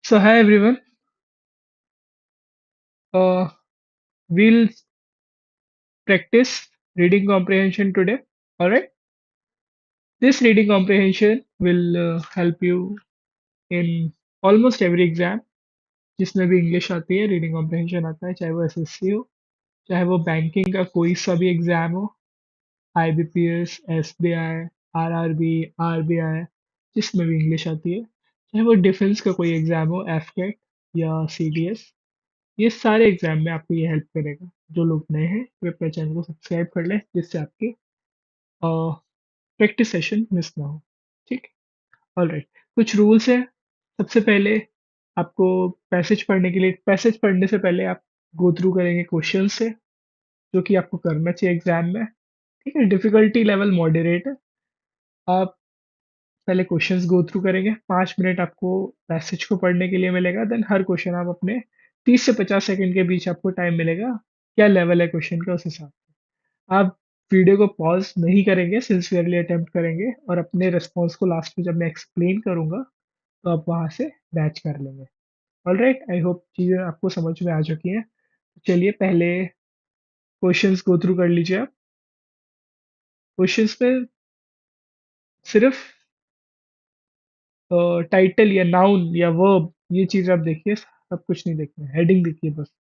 So hi everyone. Uh, we'll practice reading comprehension today. All right. This reading comprehension will help you in almost every exam जिसमें भी English आती है reading comprehension आता है चाहे वो एसएससी हो चाहे वो बैंकिंग का कोई सा भी एग्जाम हो आईबीपीएस एसबीआई आरआरबी आरबीआई जिसमें भी इंग्लिश आती है चाहे वो डिफेंस का कोई एग्जाम हो एफकेट या सीडीएस ये सारे एग्जाम में आपको ये हेल्प करेगा जो लोग नए हैं वे अपने चैनल को सब्सक्राइब कर लें जिससे आपकी प्रैक्टिस सेशन मिस ना हो ठीक ऑल राइट कुछ रूल्स हैं सबसे पहले आपको पैसेज पढ़ने के लिए पैसेज पढ़ने से पहले आप गो थ्रू करेंगे क्वेश्चन से जो कि आपको करना चाहिए एग्जाम में ठीक है डिफिकल्टी लेवल मॉडरेट है आप पहले क्वेश्चंस गो थ्रू करेंगे 5 मिनट आपको पैसेज को पढ़ने के लिए मिलेगा देन हर क्वेश्चन आप अपने 30 से 50 सेकंड के बीच आपको टाइम मिलेगा क्या लेवल है क्वेश्चन का उस हिसाब से आप वीडियो को पॉज नहीं करेंगे सिंसियरली अटेम्प्ट करेंगे और अपने रिस्पॉन्स को लास्ट में जब मैं एक्सप्लेन करूंगा तो आप वहां से मैच कर लेंगे ऑल राइट आई होप चीज़ें आपको समझ में आ चुकी हैं चलिए पहले क्वेश्चंस गो थ्रू कर लीजिए आप क्वेश्चंस में सिर्फ टाइटल या नाउन या वर्ब ये चीज आप देखिए सब कुछ नहीं देखना है हेडिंग देखिए बस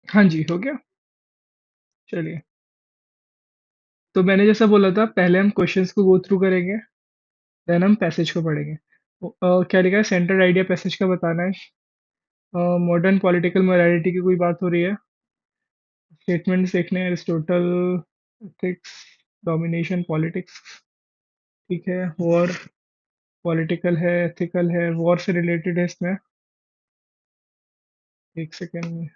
हाँ जी, हो गया। चलिए, तो मैंने जैसा बोला था, पहले हम क्वेश्चंस को गो थ्रू करेंगे, देन हम पैसेज को पढ़ेंगे। क्या लिखा है? सेंट्रल आइडिया पैसेज का बताना है। मॉडर्न पॉलिटिकल मोरालिटी की कोई बात हो रही है। स्टेटमेंट्स देखने हैं, एरिस्टोटल, एथिक्स, डोमिनेशन, पॉलिटिक्स। ठीक है। वॉर, पॉलिटिकल है, एथिकल है, वॉर से रिलेटेड है इसमें। एक सेकेंड,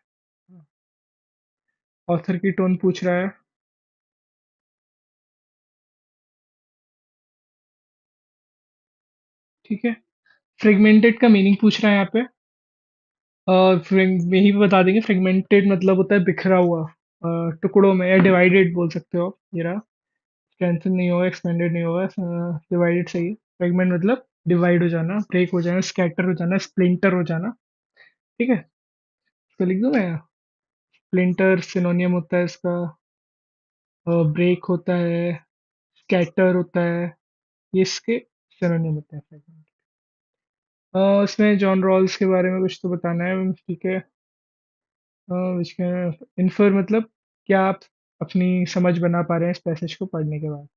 ऑथर की टोन पूछ रहा है। ठीक है। फ्रेगमेंटेड का मीनिंग पूछ रहा है यहाँ पे। यही पे बता देंगे, फ्रेगमेंटेड मतलब होता है बिखरा हुआ, टुकड़ों में, या डिवाइडेड बोल सकते हो आप। ये रहा। स्ट्रेंथन नहीं होगा, एक्सपेंडेड नहीं होगा, डिवाइडेड सही है। फ्रेगमेंट मतलब डिवाइड हो जाना, ब्रेक हो जाना, स्कैटर हो जाना, स्प्लिंटर हो जाना। ठीक है। तो लिख दूं मैं यहाँ? स्प्लिंटर सिनोनियम होता है इसका, ब्रेक होता है, स्कैटर होता है, ये इसके सिनोनियम होते हैं फ्रेगमेंट। इसमें जॉन रॉल्स के बारे में कुछ तो बताना है। ठीक है। इन्फर मतलब क्या आप अपनी समझ बना पा रहे हैं इस पैसेज को पढ़ने के बाद?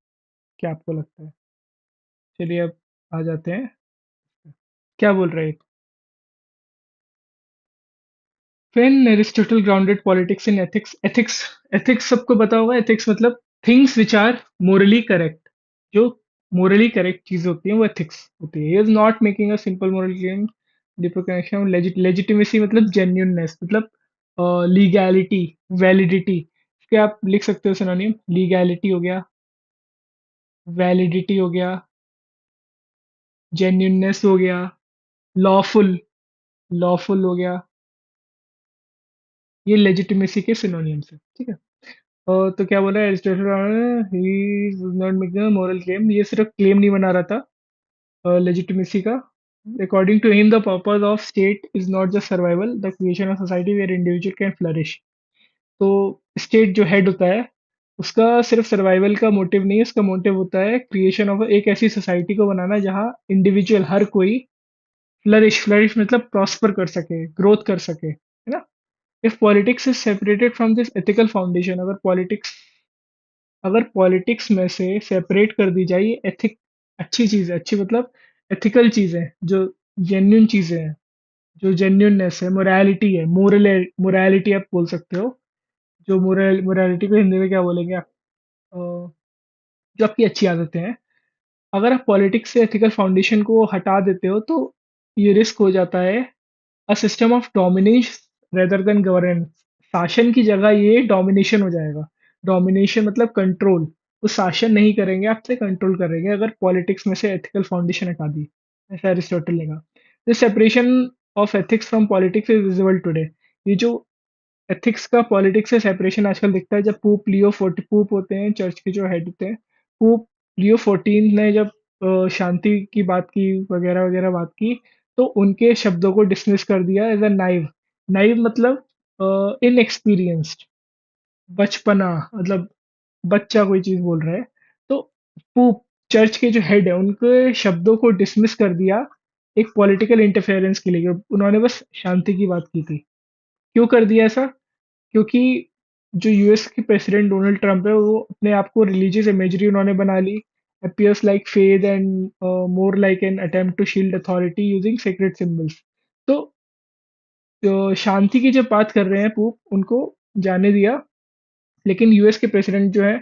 क्या आपको लगता है? चलिए अब आ जाते हैं। क्या बोल रहे हैं? When Aristotle grounded politics in ethics, ethics सबको पता होगा। ethics मतलब things which are morally correct, जो morally correct चीजें होती हैं वो ethics होती है। He is not making a simple moral claim, deeper connection, legitimacy मतलब genuineness, मतलब legality, validity। इसके आप लिख सकते हो सिनोनिम, legality हो गया, validity हो गया, genuineness हो गया, lawful, lawful हो गया। ये legitimacy के सिनोनिम्स है। ठीक है। तो क्या बोला Aristotle? He not making moral claim, ये सिर्फ क्लेम नहीं बना रहा था लेजिटिमेसी का। According to him the purpose of state is not just survival, the creation of society where individual can flourish. तो स्टेट जो हेड होता है, उसका सिर्फ सर्वाइवल का मोटिव नहीं है, उसका मोटिव होता है क्रिएशन ऑफ एक ऐसी सोसाइटी को बनाना जहाँ इंडिविजुअल हर कोई फ्लरिश, फ्लरिश मतलब प्रॉस्पर कर सके, ग्रोथ कर सके, है ना? If politics is separated from this ethical foundation, अगर पॉलिटिक्स में से सेपरेट कर दी जाए ये एथिक, अच्छी चीज़ है, अच्छी मतलब एथिकल चीज़ें, जो जेन्युइन चीज़ें हैं, जो जेन्युइननेस है, मोरालिटी है, मोरालिटी आप बोल सकते हो। जो मोरालिटी को हिंदी में क्या बोलेंगे आप? अ, जो आपकी अच्छी आदतें हैं, अगर आप पॉलिटिक्स से एथिकल फाउंडेशन को हटा देते हो तो ये रिस्क हो जाता है a system of domination rather than governance. शासन की जगह ये डोमिनेशन हो जाएगा। डोमिनेशन मतलब कंट्रोल। वो शासन नहीं करेंगे, आपसे कंट्रोल करेंगे अगर पॉलिटिक्स में से एथिकल फाउंडेशन हटा दी। ऐसा एरिस्टोटल ने कहा। This separation of ethics from politics is visible today. ये जो एथिक्स का पॉलिटिक्स से सेपरेशन आजकल दिखता है, जब पोप होते हैं, चर्च के जो हेड होते हैं, पोप लियो 14 ने जब शांति की बात की, वगैरह वगैरह बात की, तो उनके शब्दों को डिसमिस कर दिया एज अ नाइव। नाइव मतलब इनएक्सपीरियंस्ड, बचपना, मतलब बच्चा कोई चीज बोल रहा है। तो पोप, चर्च के जो हेड है, उनके शब्दों को डिसमिस कर दिया एक पॉलिटिकल इंटरफेरेंस के लिए। उन्होंने बस शांति की बात की थी। क्यों कर दिया ऐसा? क्योंकि जो यूएस के प्रेसिडेंट डोनाल्ड ट्रंप है, वो अपने आप को रिलीजियस इमेजरी उन्होंने बना ली। appears like faith and more like an attempt to shield authority using sacred symbols। तो शांति की जब बात कर रहे हैं पोप, उनको जाने दिया, लेकिन यूएस के प्रेसिडेंट जो है,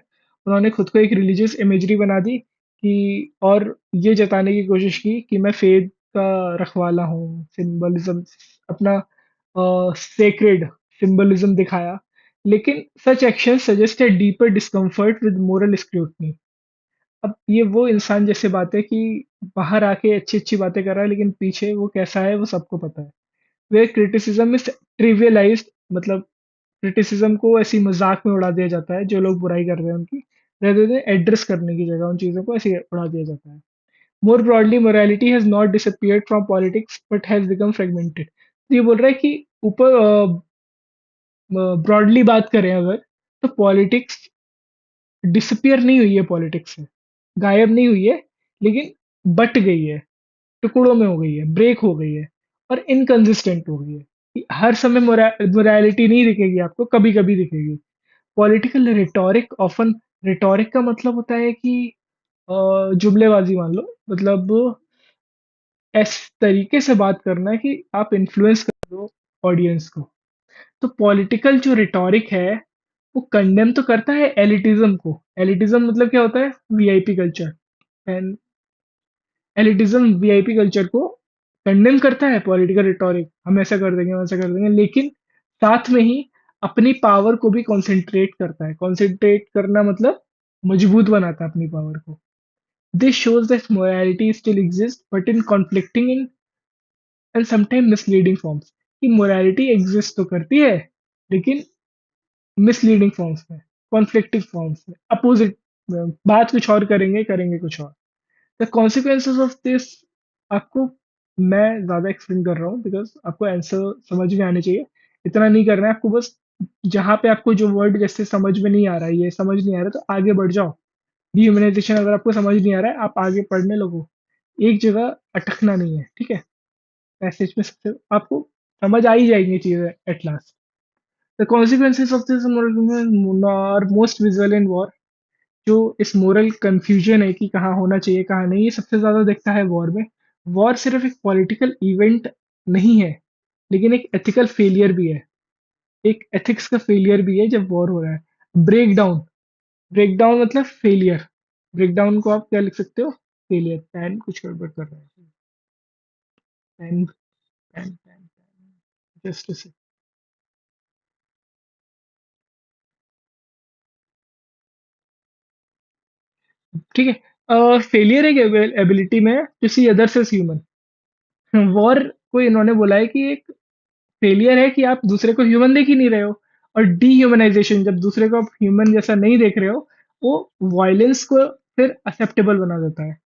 उन्होंने खुद को एक रिलीजियस इमेजरी बना दी कि, और ये जताने की कोशिश की कि मैं फेथ का रखवाला हूँ, सिंबलिज्म अपना, सेक्रेड सिंबलिज्म दिखाया। लेकिन such action suggest a deeper discomfort with moral scrutiny. अब ये वो इंसान जैसे बात है कि बाहर आके अच्छी अच्छी बातें कर रहा है, लेकिन पीछे वो कैसा है वो सबको पता है। वे क्रिटिसिज्म इज ट्रिवियलाइज्ड, मतलब क्रिटिसिज्म को ऐसी मजाक में उड़ा दिया जाता है, जो लोग बुराई कर रहे हैं उनकी, rather than एड्रेस करने की जगह उन चीज़ों को ऐसे उड़ा दिया जाता है। More broadly morality has not disappeared from politics but has become fragmented. तो ये बोल रहा है कि ऊपर ब्रॉडली बात करें अगर, तो पॉलिटिक्स डिसअपियर नहीं हुई है, पॉलिटिक्स से गायब नहीं हुई है, लेकिन बट गई है, टुकड़ों में हो गई है, ब्रेक हो गई है, और इनकंसिस्टेंट हो गई है। कि हर समय मोरालिटी नहीं दिखेगी आपको, कभी-कभी दिखेगी। पॉलिटिकल रिटोरिक ऑफन, रिटोरिक का मतलब होता है कि जुमलेबाजी मान लो, मतलब इस तरीके से बात करना कि आप इन्फ्लुएंस कर दो ऑडियंस को। तो पॉलिटिकल जो रिटोरिक है, वो कंडेम तो करता है एलिटिज्म को। एलिटिज्म मतलब क्या होता है? VIP culture. And elitism VIP culture को कंडेम करता है पॉलिटिकल रिटोरिक, हम ऐसा कर देंगे वैसा कर देंगे, लेकिन साथ में ही अपनी पावर को भी कॉन्सेंट्रेट करता है। कॉन्सेंट्रेट करना मतलब मजबूत बनाता है अपनी पावर को। This shows that morality still exists but in conflicting in and sometimes misleading forms। कि मोरालिटी एग्जिस्ट तो करती है, लेकिन मिसलीडिंग फॉर्म्स में, कॉन्फ्लिक्टिंग फॉर्म्स में, अपोजिट में, बात कुछ और करेंगे, करेंगे कुछ और। द कॉन्सिक्वेंसेज ऑफ दिस, आपको मैं ज्यादा एक्सप्लेन कर रहा हूँ बिकॉज आपको आंसर समझ में आने चाहिए। इतना नहीं करना है आपको, बस जहाँ पे आपको जो वर्ड जैसे समझ में नहीं आ रहा है, ये समझ नहीं आ रहा है, तो आगे बढ़ जाओ। डिह्यूमनाइजेशन अगर आपको समझ नहीं आ रहा है, आप आगे पढ़ने लगो। एक जगह अटकना नहीं है, ठीक है? पैसेज में सबसे आपको समझ आ ही जाएंगी चीजें at last. The consequences of this are most visual in war. जो इस मोरल कंफ्यूजन है कि कहाँ होना चाहिए कहाँ नहीं, ये सबसे ज्यादा दिखता है वॉर में। वॉर सिर्फ एक पॉलिटिकल इवेंट नहीं है, लेकिन एक एथिकल फेलियर भी है। एक एथिक्स का फेलियर भी है जब वॉर हो रहा है। ब्रेक डाउन, ब्रेक डाउन मतलब फेलियर। ब्रेक डाउन को आप क्या लिख सकते हो? फेलियर। पैन कुछ गड़बड़ कर रहा है। पैन, पैन, पैन, जस्ट, ठीक है। फेलियर एक एबिलिटी में to see others as human. War को इन्होंने बोला है कि एक फेलियर है कि आप दूसरे को ह्यूमन देख ही नहीं रहे हो। और डीह्यूमनाइजेशन, जब दूसरे को आप ह्यूमन जैसा नहीं देख रहे हो, वो वायलेंस को फिर एक्सेप्टेबल बना देता है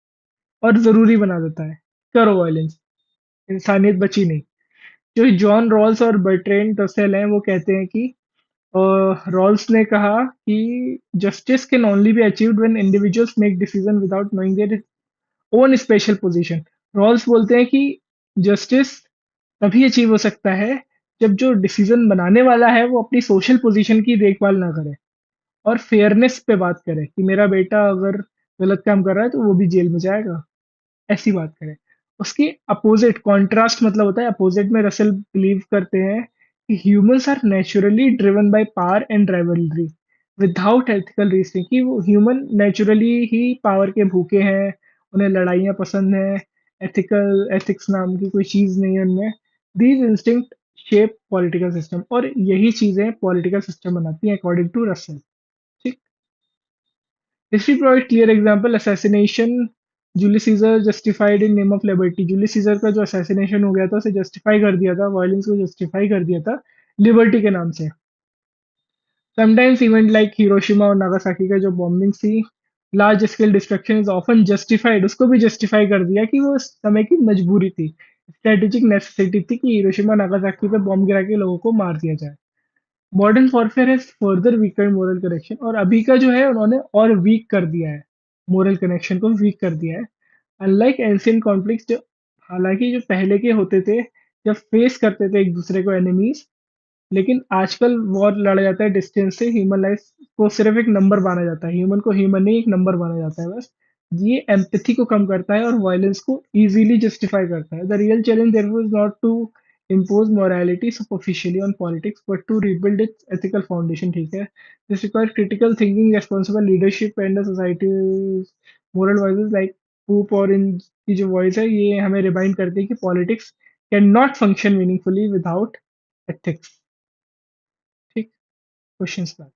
और जरूरी बना देता है। करो वायलेंस, इंसानियत बची नहीं। जो जॉन रॉल्स और बर्ट्रेंड रसेल हैं, वो कहते हैं कि रॉल्स ने कहा कि justice can only be achieved when individuals make decision without knowing their own special position. Rawls बोलते हैं कि जस्टिस तभी अचीव हो सकता है जब जो डिसीजन बनाने वाला है वो अपनी सोशल पोजीशन की देखभाल ना करे, और फेयरनेस पे बात करे कि मेरा बेटा अगर गलत काम कर रहा है तो वो भी जेल में जाएगा, ऐसी बात करें। उसके अपोजिट कॉन्ट्रास्ट मतलब होता है अपोजिट में, रसल बिलीव करते हैं कि humans are naturally driven by power and rivalry without ethical reasoning. कि वो ह्यूमन नेचुरली ही पावर के भूखे हैं, उन्हें लड़ाइयाँ पसंद है, एथिकल एथिक्स नाम की कोई चीज़ नहीं है उनमें। These instinct shape political system, और यही चीज़ें पॉलिटिकल सिस्टम बनाती हैं अकॉर्डिंग टू रसल। ठीक। History provide clear example, assassination Julius Caesar justified in name of liberty. Julius Caesar का जो असैसिनेशन हो गया था, उसे जस्टिफाई कर दिया था, वायलेंस को जस्टिफाई कर दिया था लिबर्टी के नाम से। समटाइम्स इवेंट लाइक हिरोशिमा और नागासाकी का जो बॉम्बिंग थी, large scale destruction is often justified, उसको भी जस्टिफाई कर दिया कि वो उस समय की मजबूरी थी, स्ट्रेटेजिक नेसेसिटी थी कि हिरोशिमा नागासाकी पे बॉम्ब गिरा के लोगों को मार दिया जाए। Modern warfare has further weaker moral connection, और अभी का जो है उन्होंने और वीक कर दिया है, मोरल कनेक्शन को वीक कर दिया है। अनलाइक एंशियंट कॉन्फ्लिक्ट्स, जो हालांकि जो पहले के होते थे, जब फेस करते थे एक दूसरे को एनिमीज, लेकिन आजकल वॉर लड़ा जाता है डिस्टेंस से। ह्यूमन लाइफ को सिर्फ एक नंबर माना जाता है, ह्यूमन को ह्यूमन नहीं एक नंबर माना जाता है बस। ये एम्पैथी को कम करता है और वायलेंस को इजीली जस्टिफाई करता है। The real challenge therefore is not to impose morality superficially on politics but to rebuild its ethical foundation। ठीक है? This requires critical thinking, responsible leadership and the society's moral voices like poop और इनकी जो voice है, ये हमें remind करती है कि politics can not function meaningfully without ethics. ठीक। क्वेश्चंस का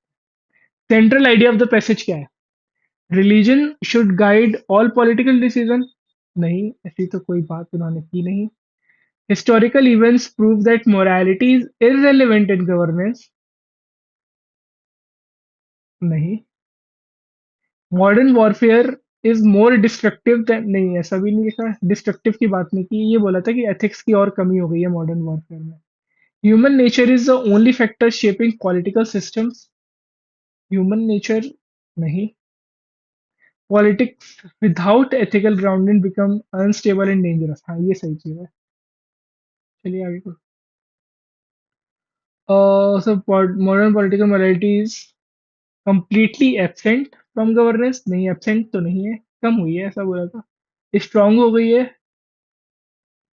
central idea of the passage क्या है? Religion should guide all political decision. नहीं, ऐसी तो कोई बात उन्होंने की नहीं। Historical events prove that morality is irrelevant in governance. नहीं। Modern warfare is more destructive then, नहीं ऐसा भी नहीं लिखा, डिस्ट्रक्टिव की बात नहीं की, ये बोला था कि एथिक्स की और कमी हो गई है मॉडर्न वॉरफेयर में। Human nature is the only factor shaping political systems. Human nature नहीं। Politics without ethical grounding become unstable and dangerous. हाँ, ये सही चीज है। चलिए आगे को। So modern political morality is completely absent from governance, नहीं absent तो नहीं है, कम हुई है ऐसा बोला था। स्ट्रांग हो गई है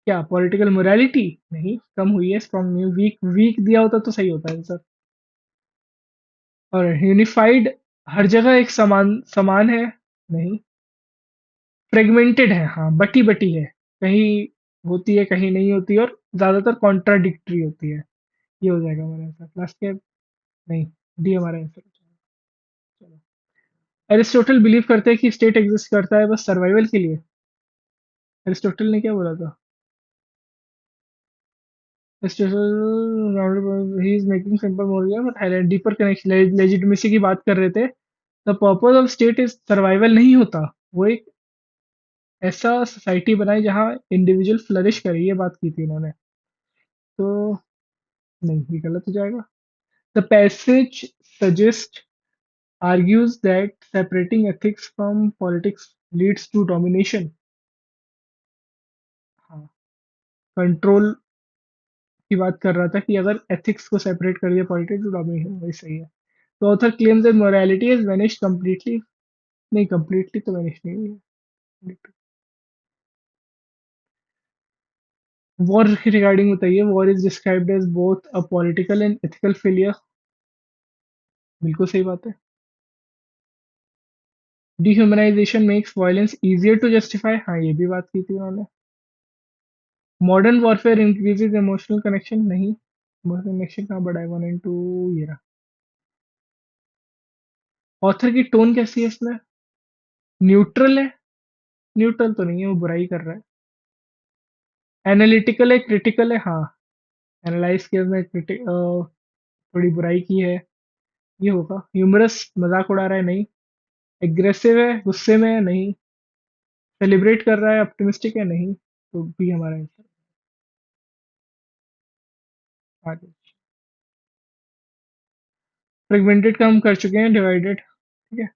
क्या पॉलिटिकल मोरालिटी? नहीं, कम हुई है, स्ट्रांग नहीं, वीक वीक दिया होता तो सही होता है सर। और यूनिफाइड हर जगह एक समान समान है? नहीं, फ्रेगमेंटेड है, हाँ, बटी बटी है, कहीं होती है कहीं नहीं होती, और ज्यादातर कॉन्ट्राडिक्टरी होती है। ये हो जाएगा हमारा आंसर लास्ट के। नहीं, डी हमारा आंसर हो जाएगा। चलो, एरिस्टोटल बिलीव करते हैं कि स्टेट एग्जिस्ट करता है बस सर्वाइवल के लिए। एरिस्टोटल ने क्या बोला था? Aristotle he is making simple moral but highlight deeper connection, legitimacy की बात कर रहे थे। The purpose of state is survival नहीं होता, वो एक ऐसा सोसाइटी बनाए जहाँ इंडिविजुअल फ्लरिश करे, ये बात की थी उन्होंने। तो नहीं, ये गलत हो जाएगा। The passage suggest argues that separating ethics from politics leads to domination। हाँ, कंट्रोल की बात कर रहा था कि अगर एथिक्स को सेपरेट कर दिया पॉलिटिक्स तो डोमिनेशन, वही सही है। तो author claims that morality is vanished completely. नहीं, कंप्लीटली तो वेनिश नहीं हुई है। वॉर के रिगार्डिंग बताइए। War is described as both a political and ethical failure. बिल्कुल सही बात है। Dehumanization makes violence easier to justify. हाँ, ये भी बात की थी उन्होंने। Modern warfare increases emotional connection. नहीं, इमोशनल कनेक्शन कहाँ बढ़ा है? 1 and 2, ये रहा। ऑथर की टोन कैसी है इसमें? न्यूट्रल है? न्यूट्रल तो नहीं है, वो बुराई कर रहा है। एनालिटिकल है, क्रिटिकल है? हाँ, एनालाइज किया उसने, थोड़ी बुराई की है, ये होगा। ह्यूमरस, मजाक उड़ा रहा है? नहीं। एग्रेसिव है, गुस्से में है? नहीं। सेलिब्रेट कर रहा है, ऑप्टिमिस्टिक है? नहीं। तो भी हमारा आंसर। आगे, फ्रेगमेंटेड का हम कर चुके हैं, डिवाइडेड, ठीक है।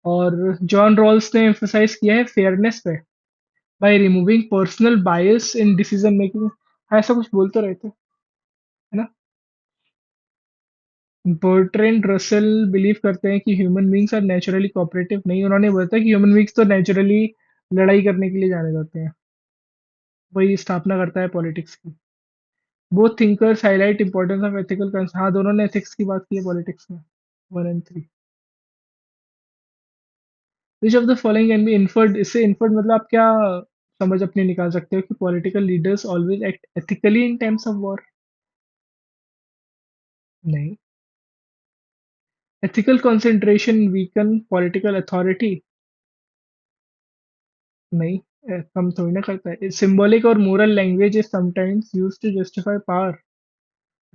और जॉन रॉल्स ने एम्फोसाइज किया है फेयरनेस पे by removing personal bias in decision making. ऐसा कुछ बोल तो रहे थे, है ना? बर्ट्रेंड रसेल बिलीव करते हैं कि human beings are naturally cooperative. नहीं, उन्होंने बोला था कि ह्यूमन बींग्स तो नेचुरली लड़ाई करने के लिए जाने जाते हैं, वही स्थापना करता है पॉलिटिक्स की। Both thinkers highlight importance of ethical concern. हाँ, दोनों ने एथिक्स की बात की है पॉलिटिक्स में। 1 and 3। Which of the following can be inferred? इससे इन्फर्ड मतलब आप क्या समझ अपनी निकाल सकते हो कि political leaders always act ethically in times of war? नहीं। Ethical concentration weaken political authority? नहीं, कम थोड़ी ना करता है। सिंबॉलिक और moral language is sometimes used to justify power.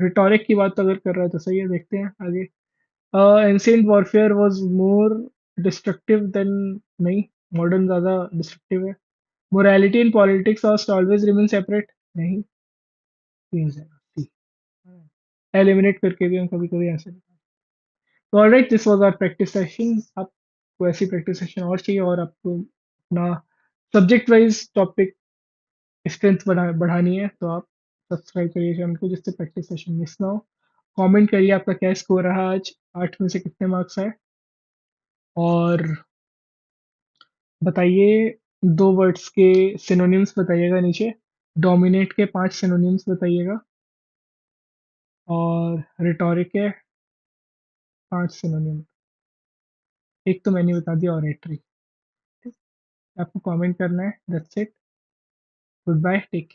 Rhetoric की बात तो अगर कर रहा है तो सही है, देखते हैं आगे। Ancient warfare was more destructive then. नहीं, मॉडर्न ज्यादा डिस्ट्रक्टिव है। Morality in politics must always remain separate. नहीं, ये हो जाएगा। एलिमिनेट करके भी हम कभी कभी ऐसे। तो alright, this was our practice session. आपको ऐसी प्रैक्टिस सेशन और चाहिए, और आपको अपना सब्जेक्ट वाइज टॉपिक स्ट्रेंथ बढ़ानी है, तो आप सब्सक्राइब करिए चैनल को, जिससे प्रैक्टिस सेशन मिस ना हो। कमेंट करिए आपका क्या स्कोर रहा आज, 8 में से कितने मार्क्स आए। और बताइए, 2 वर्ड्स के सिनोनिम्स बताइएगा नीचे। डोमिनेट के 5 सिनोनिम्स बताइएगा। और रिटोरिक के 5 सिनोनिम। एक तो मैंने बता दिया, ऑरेटरी। आपको कमेंट करना है, that's it. Good bye, take